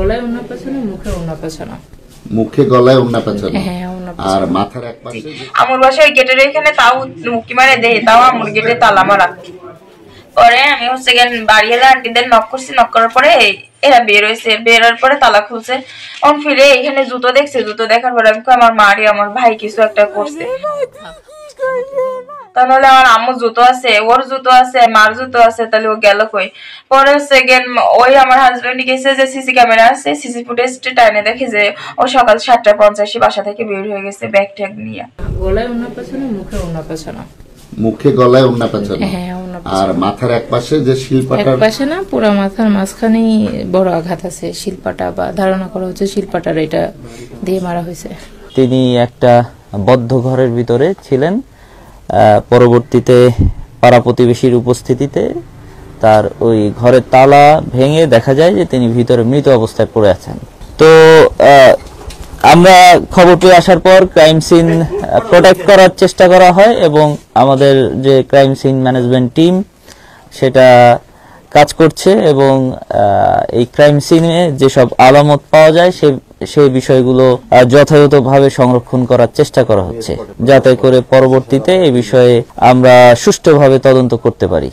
গলায় ওড়না পেছানো, মুখে ওড়না পেছানো। মুখে গলায় ওড়না পেছানো, হ্যাঁ ওড়না পেছানো। আর মাথার এক পাশে আমার বাসায় গেটের এখানে তাও মুক্তি মারে দেয়, তাও আমার গেটে তালা মারা। পরে আমি হচ্ছে গিয়ে বাড়ি এলে আন্টিদের নক করছি, নক করার পরে এরা বের হয়েছে, বেরোর পরে তালা খুলছে। অন ফিরে এখানে জুতো দেখছে, জুতো দেখার পরে আমি আমার মারি আমার ভাই কিছু একটা করছে, তাহলে আমার আম্মুর জুতো আছে, ওর জুতো আছে, মার জুতো আছে, তাহলে ও গেল কই। পরে সেকেন্ড ওই আমার হাজবেন্ড গেছে যে সিসি ক্যামেরা আছে, সিসি ফুটেজ টাইনে দেখে যে ও সকাল 7:50 বাসা থেকে বের হয়ে গেছে ব্যাগ ট্যাগ নিয়ে। গলায় ওড়না পেছানো, মুখে ওড়না পেছানো। মুখে গলায় ওড়না পেছানো, হ্যাঁ ওড়না পেছানো। আর মাথার এক পাশে যে শিলপাটা, এক পাশে না, পুরো মাথার মাঝখানেই বড় আঘাত আছে, শিলপাটা, বা ধারণা করা হচ্ছে শিলপাটার এটা দিয়ে মারা হয়েছে। তিনি একটা বদ্ধ ঘরের ভিতরে ছিলেন। পরবর্তীতে পাড়া প্রতিবেশীর উপস্থিতিতে তার ওই ঘরের তালা ভেঙে দেখা যায় যে তিনি ভিতরে মৃত অবস্থায় পড়ে আছেন। তো আমরা খবর পেয়ে আসার পর ক্রাইম সিন প্রোটেক্ট করার চেষ্টা করা হয় এবং আমাদের যে ক্রাইম সিন ম্যানেজমেন্ট টিম সেটা কাজ করছে এবং এই ক্রাইম সিনে যেসব আলামত পাওয়া যায় সেই বিষয়গুলো যথাযথভাবে সংরক্ষণ করার চেষ্টা করা হচ্ছে, যাতে করে পরবর্তীতে এই বিষয়ে আমরা সুষ্ঠুভাবে তদন্ত করতে পারি।